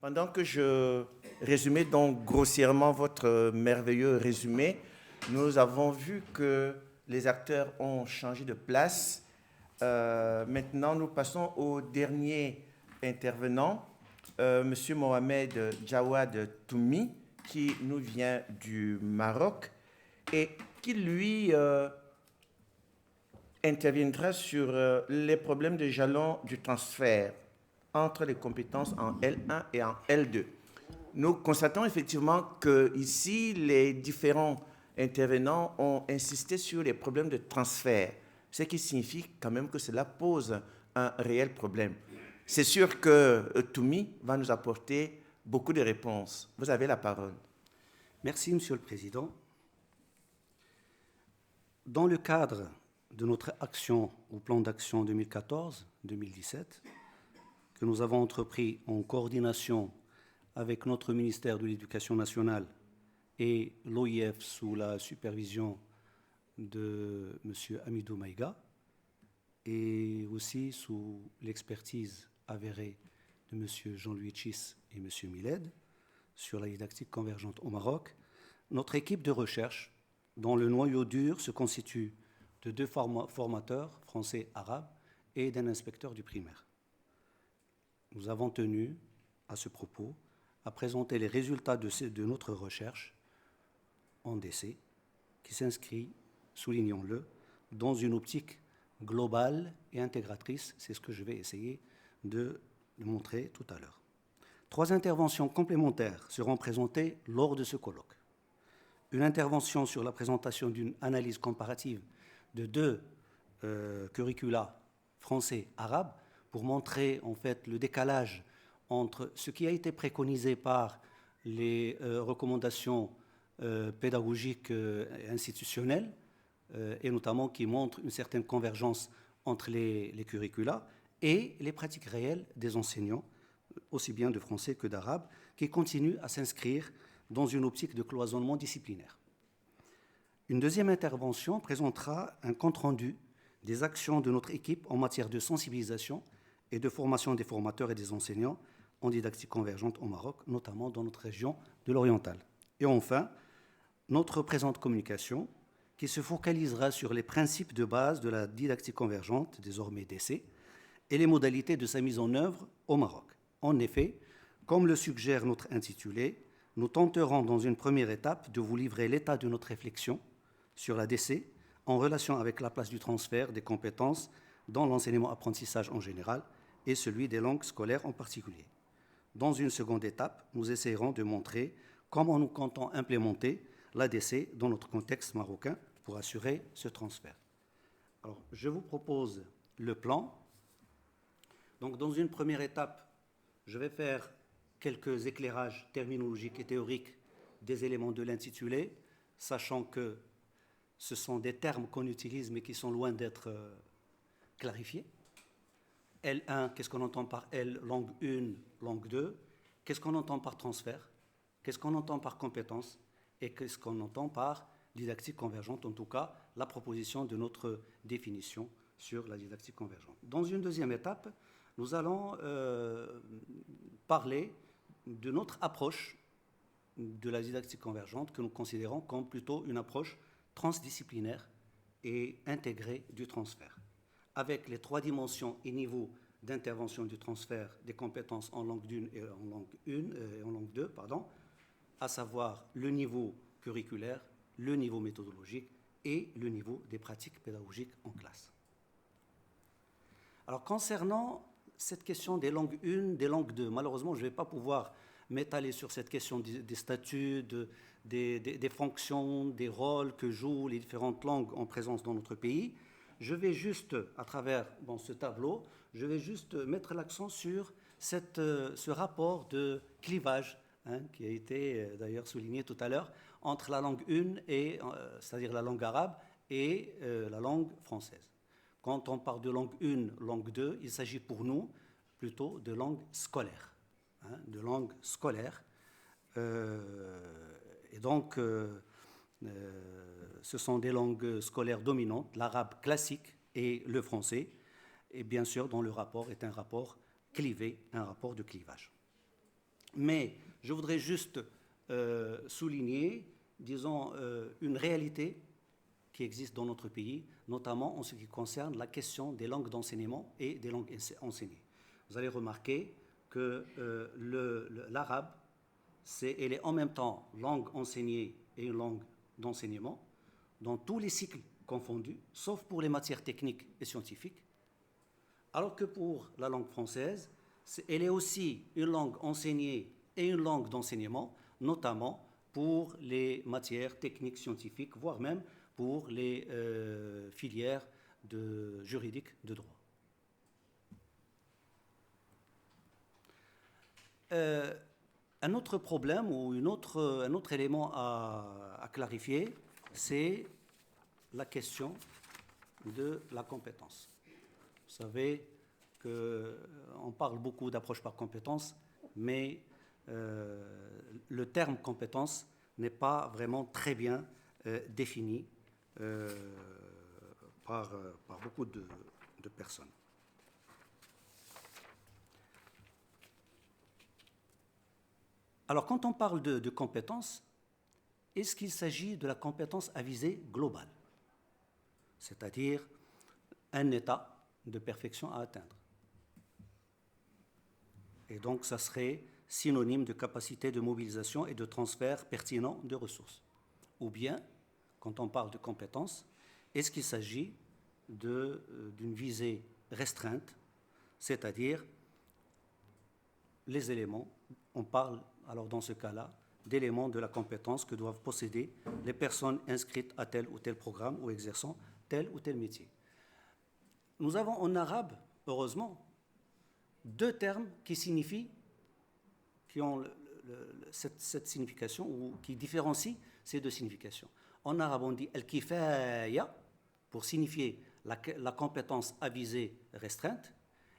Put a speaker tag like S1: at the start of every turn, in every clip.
S1: Pendant que je résumais donc grossièrement votre merveilleux résumé, nous avons vu que les acteurs ont changé de place. Maintenant, nous passons au dernier intervenant, Monsieur Mohamed Jawad Toumi, qui nous vient du Maroc et qui, lui, interviendra sur les problèmes de jalons du transfert entre les compétences en L1 et en L2. Nous constatons effectivement que ici, les différents intervenants ont insisté sur les problèmes de transfert, ce qui signifie quand même que cela pose un réel problème. C'est sûr que Toumi va nous apporter beaucoup de réponses. Vous avez la parole.
S2: Merci, Monsieur le Président. Dans le cadre de notre action au plan d'action 2014-2017, que nous avons entrepris en coordination avec notre ministère de l'Éducation nationale et l'OIF sous la supervision de M. Hamidou Maïga et aussi sous l'expertise avérée de M. Jean-Louis Tchis et M. Miled sur la didactique convergente au Maroc, notre équipe de recherche, dont le noyau dur se constitue de 2 formateurs français-arabes et d'un inspecteur du primaire. Nous avons tenu, à ce propos, à présenter les résultats de notre recherche en décès, qui s'inscrit, soulignons-le, dans une optique globale et intégratrice. C'est ce que je vais essayer de montrer tout à l'heure. 3 interventions complémentaires seront présentées lors de ce colloque. Une intervention sur la présentation d'une analyse comparative de 2 curricula français-arabes pour montrer en fait le décalage entre ce qui a été préconisé par les recommandations pédagogiques et institutionnelles, et notamment qui montrent une certaine convergence entre les curricula et les pratiques réelles des enseignants, aussi bien de français que d'arabe, qui continuent à s'inscrire dans une optique de cloisonnement disciplinaire. Une deuxième intervention présentera un compte-rendu des actions de notre équipe en matière de sensibilisation et de formation des formateurs et des enseignants en didactique convergente au Maroc, notamment dans notre région de l'Oriental. Et enfin, notre présente communication qui se focalisera sur les principes de base de la didactique convergente, désormais DC, et les modalités de sa mise en œuvre au Maroc. En effet, comme le suggère notre intitulé, nous tenterons dans une première étape de vous livrer l'état de notre réflexion sur la DC en relation avec la place du transfert des compétences dans l'enseignement-apprentissage en général et celui des langues scolaires en particulier. Dans une seconde étape, nous essayerons de montrer comment nous comptons implémenter l'ADC dans notre contexte marocain pour assurer ce transfert. Alors, je vous propose le plan. Donc, dans une première étape, je vais faire quelques éclairages terminologiques et théoriques des éléments de l'intitulé, sachant que ce sont des termes qu'on utilise mais qui sont loin d'être clarifiés. L1, qu'est-ce qu'on entend par L, langue 1, langue 2? Qu'est-ce qu'on entend par transfert? Qu'est-ce qu'on entend par compétence? Et qu'est-ce qu'on entend par didactique convergente? En tout cas, la proposition de notre définition sur la didactique convergente. Dans une deuxième étape, nous allons parler de notre approche de la didactique convergente que nous considérons comme plutôt une approche transdisciplinaire et intégrée du transfert, avec les 3 dimensions et niveaux d'intervention du transfert des compétences en langue 1 et en langue 2, à savoir le niveau curriculaire, le niveau méthodologique et le niveau des pratiques pédagogiques en classe. Alors, concernant cette question des langues 1, des langues 2, malheureusement, je ne vais pas pouvoir m'étaler sur cette question des statuts, des fonctions, des rôles que jouent les différentes langues en présence dans notre pays. Je vais juste, à travers ce tableau, je vais juste mettre l'accent sur ce rapport de clivage, qui a été d'ailleurs souligné tout à l'heure, entre la langue 1, c'est-à-dire la langue arabe, et la langue française. Quand on parle de langue 1, langue 2, il s'agit pour nous plutôt de langue scolaire. De langue scolaire. Et donc, ce sont des langues scolaires dominantes, l'arabe classique et le français, et bien sûr, dont le rapport est un rapport clivé, un rapport de clivage. Mais je voudrais juste souligner, disons, une réalité qui existe dans notre pays, notamment en ce qui concerne la question des langues d'enseignement et des langues enseignées. Vous allez remarquer que l'arabe, elle est en même temps langue enseignée et une langue d'enseignement, dans tous les cycles confondus, sauf pour les matières techniques et scientifiques, alors que pour la langue française, elle est aussi une langue enseignée et une langue d'enseignement, notamment pour les matières techniques scientifiques, voire même pour les filières juridiques de droit. Un autre problème ou un autre élément à clarifier, c'est la question de la compétence. Vous savez qu'on parle beaucoup d'approche par compétence, mais le terme compétence n'est pas vraiment très bien défini par beaucoup de personnes. Alors, quand on parle de compétence, est-ce qu'il s'agit de la compétence à visée globale, c'est-à-dire un état de perfection à atteindre? Et donc, ça serait synonyme de capacité de mobilisation et de transfert pertinent de ressources. Ou bien, quand on parle de compétence, est-ce qu'il s'agit d'une visée restreinte, c'est-à-dire les éléments, on parle alors dans ce cas-là d'éléments de la compétence que doivent posséder les personnes inscrites à tel ou tel programme ou exerçant tel ou tel métier. Nous avons en arabe, heureusement, deux termes qui ont cette signification ou qui différencient ces deux significations. En arabe, on dit al-kifaya pour signifier la compétence à visée restreinte,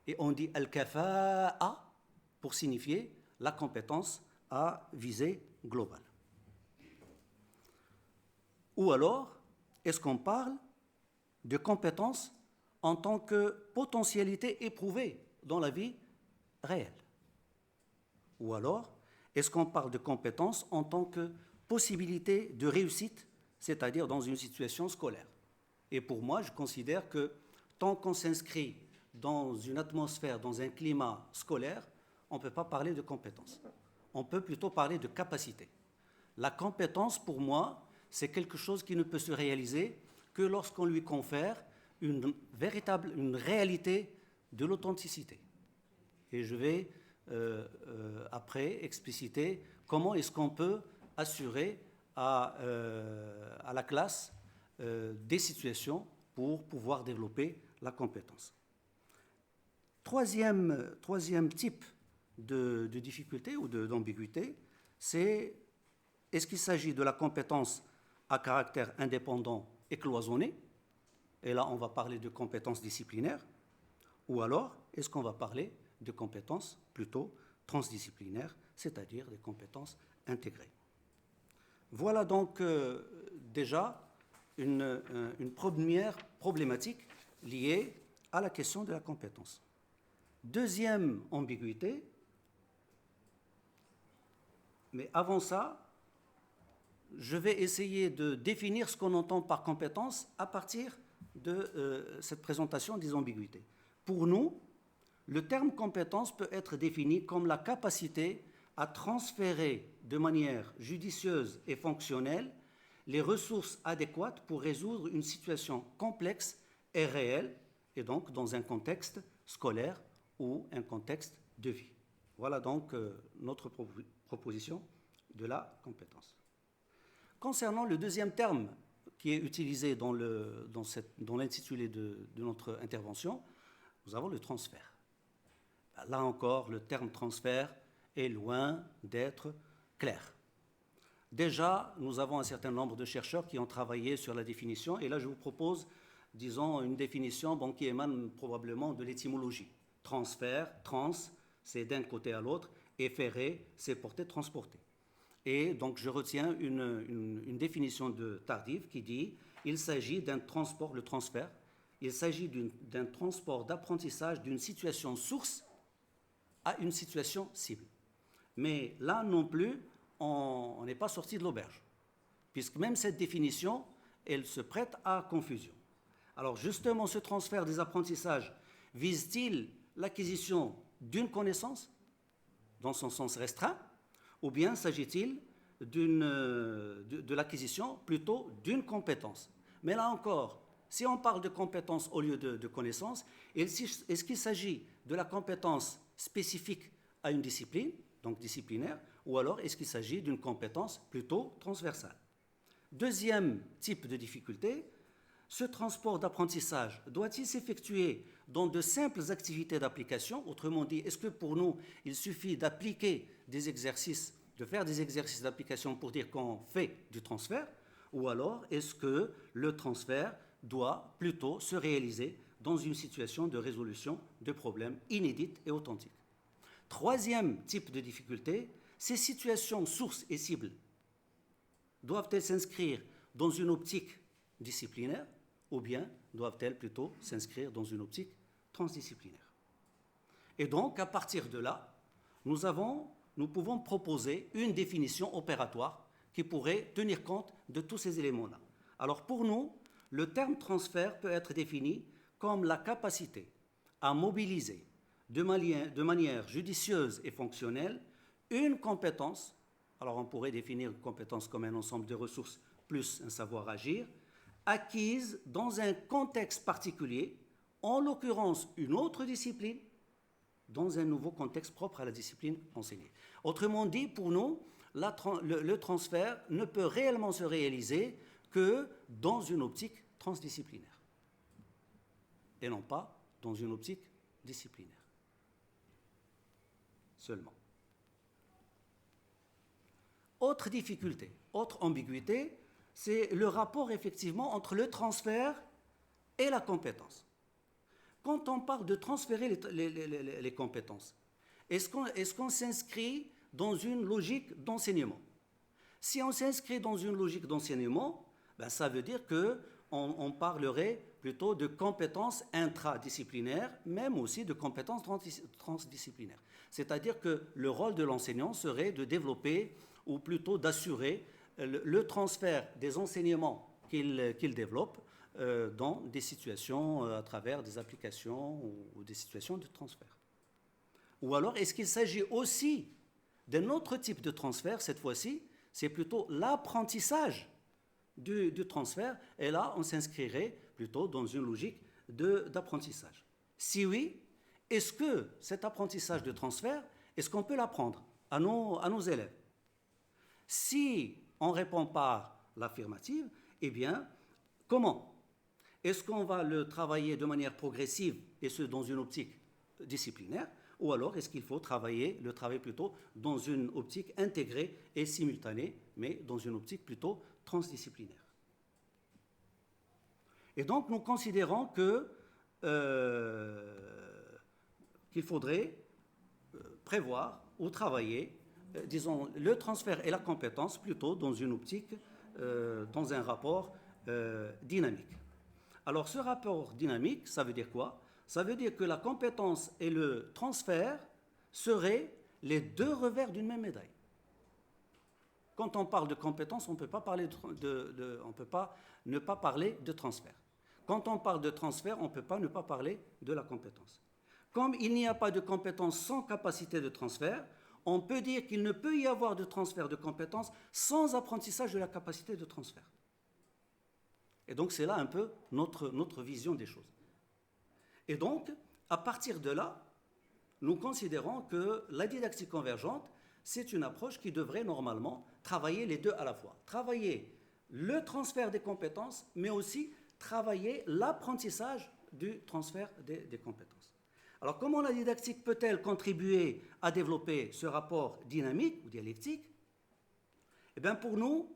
S2: et on dit al-kafa'a pour signifier la compétence à visée globale. Ou alors, est-ce qu'on parle de compétence en tant que potentialité éprouvée dans la vie réelle? Ou alors, est-ce qu'on parle de compétence en tant que possibilité de réussite, c'est-à-dire dans une situation scolaire? Et pour moi, je considère que tant qu'on s'inscrit dans une atmosphère, dans un climat scolaire, on ne peut pas parler de compétence. On peut plutôt parler de capacité. La compétence, pour moi, c'est quelque chose qui ne peut se réaliser que lorsqu'on lui confère une réalité de l'authenticité. Et je vais après expliciter comment est-ce qu'on peut assurer à la classe des situations pour pouvoir développer la compétence. Troisième type de difficulté ou d'ambiguïté, c'est est-ce qu'il s'agit de la compétence à caractère indépendant et cloisonné, et là on va parler de compétences disciplinaires, ou alors est-ce qu'on va parler de compétences plutôt transdisciplinaires, c'est-à-dire des compétences intégrées. Voilà donc déjà une première problématique liée à la question de la compétence. Deuxième ambiguïté, mais avant ça, je vais essayer de définir ce qu'on entend par compétence à partir de cette présentation des ambiguïtés. Pour nous, le terme compétence peut être défini comme la capacité à transférer de manière judicieuse et fonctionnelle les ressources adéquates pour résoudre une situation complexe et réelle, et donc dans un contexte scolaire ou un contexte de vie. Voilà donc notre proposition de la compétence. Concernant le deuxième terme qui est utilisé dans l'intitulé de notre intervention, nous avons le transfert. Là encore, le terme transfert est loin d'être clair. Déjà, nous avons un certain nombre de chercheurs qui ont travaillé sur la définition, et là je vous propose, disons, une définition qui émane probablement de l'étymologie. Transfert, trans, c'est d'un côté à l'autre, et ferrer, c'est porter, transporter. Et donc je retiens une définition de Tardif qui dit il s'agit d'un transport, le transfert, il s'agit d'un transport d'apprentissage d'une situation source à une situation cible. Mais là non plus, on n'est pas sorti de l'auberge, puisque même cette définition, elle se prête à confusion. Alors justement, ce transfert des apprentissages vise-t-il l'acquisition d'une connaissance, dans son sens restreint, ou bien s'agit-il de l'acquisition plutôt d'une compétence? Mais là encore, si on parle de compétence au lieu de connaissance, est-ce qu'il s'agit de la compétence spécifique à une discipline, donc disciplinaire, ou alors est-ce qu'il s'agit d'une compétence plutôt transversale? Deuxième type de difficulté, ce transport d'apprentissage doit-il s'effectuer dans de simples activités d'application? Autrement dit, est-ce que pour nous, il suffit d'appliquer des exercices, de faire des exercices d'application pour dire qu'on fait du transfert? Ou alors, est-ce que le transfert doit plutôt se réaliser dans une situation de résolution de problèmes inédites et authentiques? Troisième type de difficulté, ces situations sources et cibles doivent-elles s'inscrire dans une optique disciplinaire ou bien doivent-elles plutôt s'inscrire dans une optique transdisciplinaire? Et donc, à partir de là, nous pouvons proposer une définition opératoire qui pourrait tenir compte de tous ces éléments-là. Alors pour nous, le terme transfert peut être défini comme la capacité à mobiliser de manière judicieuse et fonctionnelle une compétence. Alors on pourrait définir une compétence comme un ensemble de ressources plus un savoir-agir, acquise dans un contexte particulier, en l'occurrence une autre discipline, dans un nouveau contexte propre à la discipline enseignée. Autrement dit, pour nous, le transfert ne peut réellement se réaliser que dans une optique transdisciplinaire et non pas dans une optique disciplinaire seulement. Autre difficulté, autre ambiguïté, c'est le rapport effectivement entre le transfert et la compétence. Quand on parle de transférer les compétences, est-ce qu'on s'inscrit dans une logique d'enseignement? Si on s'inscrit dans une logique d'enseignement, ben ça veut dire qu'on parlerait plutôt de compétences intradisciplinaires, même aussi de compétences transdisciplinaires. C'est-à-dire que le rôle de l'enseignant serait de développer, ou plutôt d'assurer, le transfert des enseignements qu'il développe dans des situations à travers des applications ou des situations de transfert. Ou alors, est-ce qu'il s'agit aussi d'un autre type de transfert, cette fois-ci, c'est plutôt l'apprentissage du transfert, et là, on s'inscrirait plutôt dans une logique d'apprentissage. Si oui, est-ce que cet apprentissage de transfert, est-ce qu'on peut l'apprendre à nos élèves? Si on répond par l'affirmative, eh bien, comment? Est-ce qu'on va le travailler de manière progressive, et ce, dans une optique disciplinaire, ou alors est-ce qu'il faut le travailler plutôt dans une optique intégrée et simultanée, mais dans une optique plutôt transdisciplinaire? Et donc, nous considérons qu'il faudrait prévoir ou travailler, disons, le transfert et la compétence plutôt dans une optique, dans un rapport dynamique. Alors, ce rapport dynamique, ça veut dire quoi? Ça veut dire que la compétence et le transfert seraient les deux revers d'une même médaille. Quand on parle de compétence, on ne peut pas ne pas parler de transfert. Quand on parle de transfert, on ne peut pas ne pas parler de la compétence. Comme il n'y a pas de compétence sans capacité de transfert, on peut dire qu'il ne peut y avoir de transfert de compétences sans apprentissage de la capacité de transfert. Et donc, c'est là un peu notre vision des choses. Et donc, à partir de là, nous considérons que la didactique convergente, c'est une approche qui devrait normalement travailler les deux à la fois. Travailler le transfert des compétences, mais aussi travailler l'apprentissage du transfert des compétences. Alors, comment la didactique peut-elle contribuer à développer ce rapport dynamique ou dialectique? Eh bien, pour nous,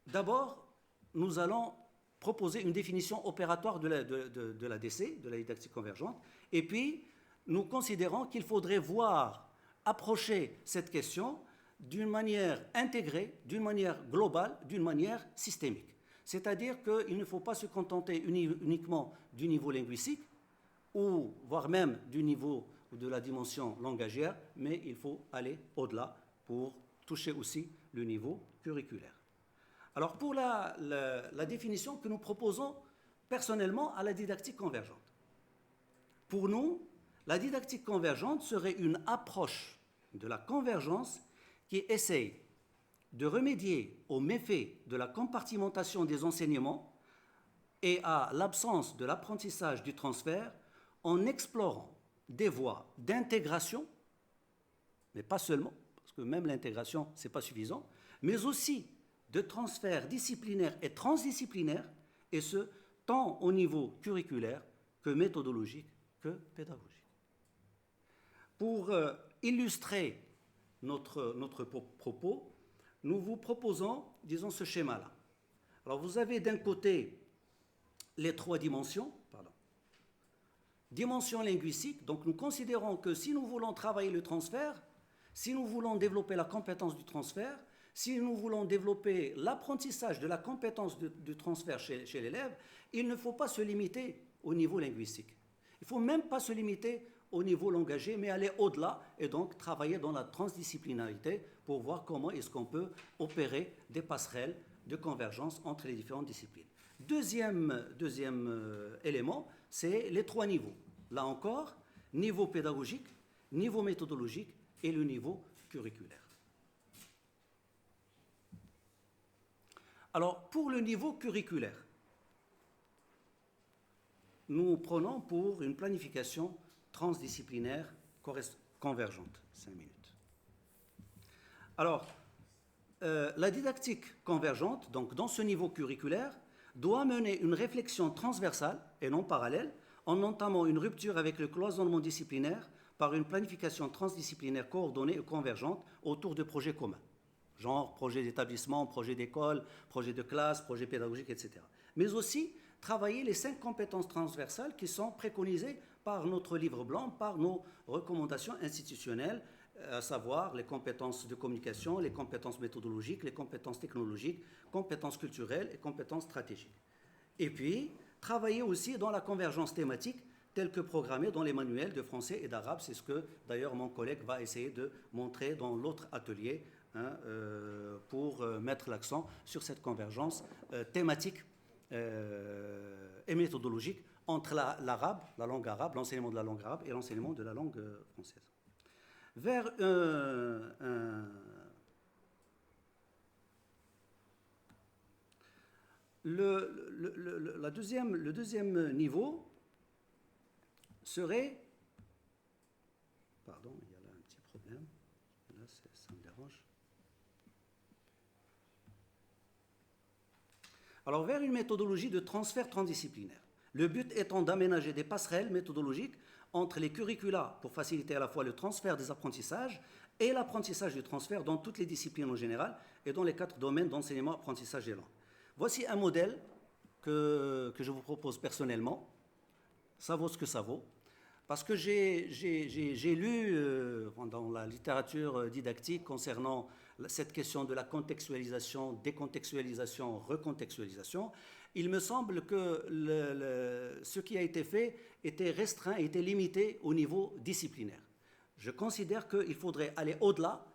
S2: d'abord, nous allons proposer une définition opératoire de l'ADC, de la didactique convergente, et puis nous considérons qu'il faudrait approcher cette question d'une manière intégrée, d'une manière globale, d'une manière systémique. C'est-à-dire qu'il ne faut pas se contenter uniquement du niveau linguistique, ou voire même du niveau ou de la dimension langagière, mais il faut aller au-delà pour toucher aussi le niveau curriculaire. Alors pour la définition que nous proposons personnellement à la didactique convergente. Pour nous, la didactique convergente serait une approche de la convergence qui essaye de remédier aux méfaits de la compartimentation des enseignements et à l'absence de l'apprentissage du transfert en explorant des voies d'intégration, mais pas seulement, parce que même l'intégration, ce n'est pas suffisant, mais aussi de transfert disciplinaire et transdisciplinaire, et ce, tant au niveau curriculaire que méthodologique que pédagogique. Pour illustrer notre propos, nous vous proposons, disons, ce schéma-là. Alors, vous avez d'un côté les trois dimensions, dimension linguistique, donc nous considérons que si nous voulons travailler le transfert, si nous voulons développer la compétence du transfert, si nous voulons développer l'apprentissage de la compétence du transfert chez l'élève, il ne faut pas se limiter au niveau linguistique. Il ne faut même pas se limiter au niveau langagier, mais aller au-delà et donc travailler dans la transdisciplinarité pour voir comment est-ce qu'on peut opérer des passerelles de convergence entre les différentes disciplines. Deuxième élément, c'est les trois niveaux. Là encore, niveau pédagogique, niveau méthodologique et le niveau curriculaire. Alors, pour le niveau curriculaire, nous prenons pour une planification transdisciplinaire convergente. 5 minutes. Alors, la didactique convergente, donc dans ce niveau curriculaire, doit mener une réflexion transversale et non parallèle en entamant une rupture avec le cloisonnement disciplinaire par une planification transdisciplinaire coordonnée et convergente autour de projets communs, genre projet d'établissement, projet d'école, projet de classe, projet pédagogique, etc. Mais aussi travailler les 5 compétences transversales qui sont préconisées par notre livre blanc, par nos recommandations institutionnelles, à savoir les compétences de communication, les compétences méthodologiques, les compétences technologiques, compétences culturelles et compétences stratégiques. Et puis, travailler aussi dans la convergence thématique telle que programmée dans les manuels de français et d'arabe. C'est ce que, d'ailleurs, mon collègue va essayer de montrer dans l'autre atelier pour mettre l'accent sur cette convergence thématique et méthodologique entre l'arabe, la langue arabe, l'enseignement de la langue arabe et l'enseignement de la langue française. Vers le deuxième niveau serait... Pardon, il y a là un petit problème. Là, ça me dérange. Alors, vers une méthodologie de transfert transdisciplinaire. Le but étant d'aménager des passerelles méthodologiques entre les curricula pour faciliter à la fois le transfert des apprentissages et l'apprentissage du transfert dans toutes les disciplines en général et dans les 4 domaines d'enseignement, apprentissage et langue. Voici un modèle que je vous propose personnellement. Ça vaut ce que ça vaut. Parce que j'ai lu dans la littérature didactique concernant cette question de la contextualisation, décontextualisation, recontextualisation, il me semble que ce qui a été fait était restreint, était limité au niveau disciplinaire. Je considère qu'il faudrait aller au-delà,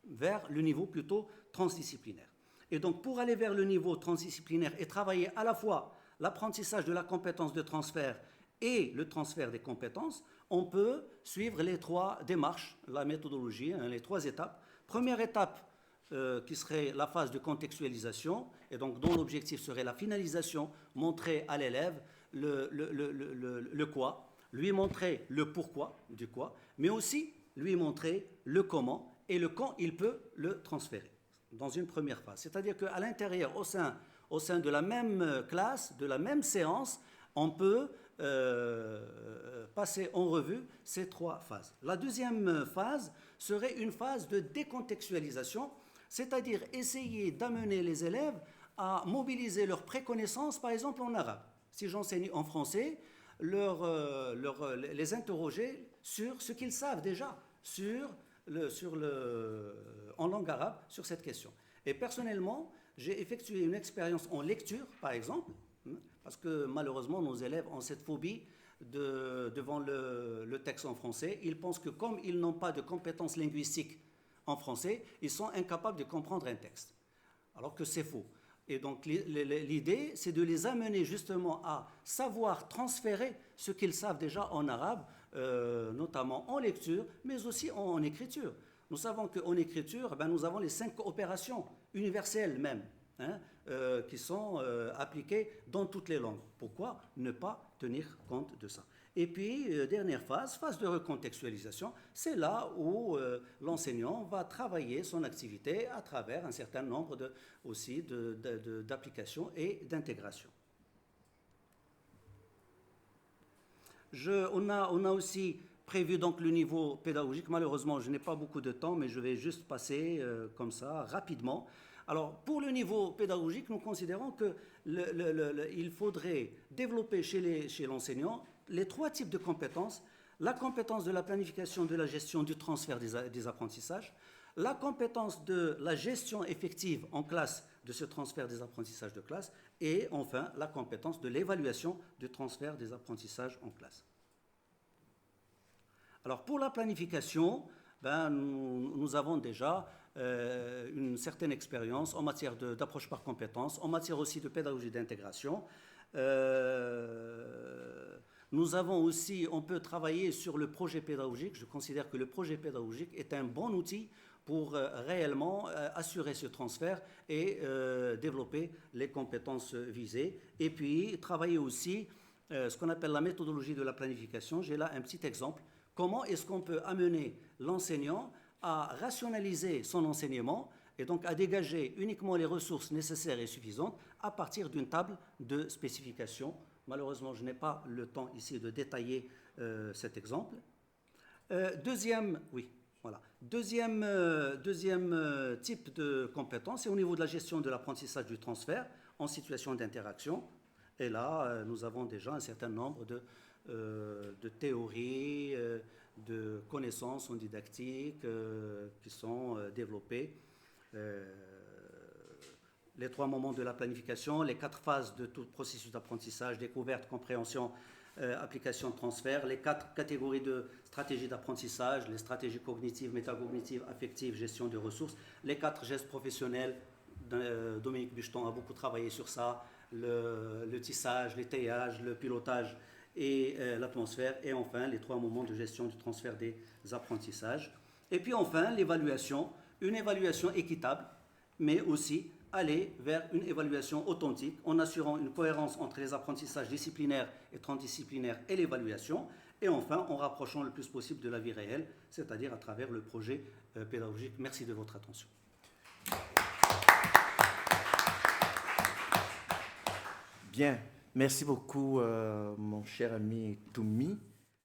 S2: vers le niveau plutôt transdisciplinaire. Et donc pour aller vers le niveau transdisciplinaire et travailler à la fois l'apprentissage de la compétence de transfert et le transfert des compétences, on peut suivre les 3 démarches, la méthodologie, les 3 étapes. Première étape qui serait la phase de contextualisation, et donc dont l'objectif serait la finalisation, montrer à l'élève le quoi, lui montrer le pourquoi du quoi, mais aussi lui montrer le comment et le quand il peut le transférer dans une première phase. C'est-à-dire qu'à l'intérieur, au sein de la même classe, de la même séance, on peut passer en revue ces 3 phases. La deuxième phase serait une phase de décontextualisation, c'est-à-dire essayer d'amener les élèves à mobiliser leur préconnaissance, par exemple en arabe. Si j'enseigne en français, les interroger sur ce qu'ils savent déjà en langue arabe sur cette question. Et personnellement, j'ai effectué une expérience en lecture, par exemple, parce que malheureusement, nos élèves ont cette phobie devant le texte en français. Ils pensent que comme ils n'ont pas de compétences linguistiques en français, ils sont incapables de comprendre un texte. Alors que c'est faux. Et donc l'idée, c'est de les amener justement à savoir transférer ce qu'ils savent déjà en arabe, notamment en lecture, mais aussi en écriture. Nous savons qu'en écriture, nous avons les 5 opérations universelles même, qui sont appliquées dans toutes les langues. Pourquoi ne pas tenir compte de ça? Et puis, dernière phase de recontextualisation, c'est là où l'enseignant va travailler son activité à travers un certain nombre d'applications et d'intégrations. On a aussi prévu donc le niveau pédagogique. Malheureusement, je n'ai pas beaucoup de temps, mais je vais juste passer comme ça, rapidement. Alors, pour le niveau pédagogique, nous considérons qu'il faudrait développer chez l'enseignant les 3 types de compétences. La compétence de la planification, de la gestion, du transfert des apprentissages. La compétence de la gestion effective en classe de ce transfert des apprentissages de classe. Et enfin, la compétence de l'évaluation du transfert des apprentissages en classe. Alors, pour la planification, nous avons déjà une certaine expérience en matière d'approche par compétences, en matière aussi de pédagogie d'intégration. Nous avons aussi, on peut travailler sur le projet pédagogique. Je considère que le projet pédagogique est un bon outil pour réellement assurer ce transfert et développer les compétences visées. Et puis, travailler aussi ce qu'on appelle la méthodologie de la planification. J'ai là un petit exemple. Comment est-ce qu'on peut amener l'enseignant à rationaliser son enseignement et donc à dégager uniquement les ressources nécessaires et suffisantes à partir d'une table de spécification. Malheureusement, je n'ai pas le temps ici de détailler cet exemple. Deuxième type de compétence, c'est au niveau de la gestion de l'apprentissage du transfert en situation d'interaction. Et là, nous avons déjà un certain nombre de théories, de connaissances en didactique qui sont développées. Les 3 moments de la planification, les 4 phases de tout processus d'apprentissage, découverte, compréhension, application, transfert, les 4 catégories de stratégies d'apprentissage, les stratégies cognitives, métacognitives, affectives, gestion des ressources, les 4 gestes professionnels. Dominique Bucheton a beaucoup travaillé sur ça, le tissage, l'étayage, le pilotage et l'atmosphère, et enfin les 3 moments de gestion du transfert des apprentissages. Et puis enfin l'évaluation, une évaluation équitable, mais aussi aller vers une évaluation authentique en assurant une cohérence entre les apprentissages disciplinaires et transdisciplinaires et l'évaluation, et enfin en rapprochant le plus possible de la vie réelle, c'est-à-dire à travers le projet pédagogique. Merci de votre attention.
S1: Bien, merci beaucoup mon cher ami Toumi.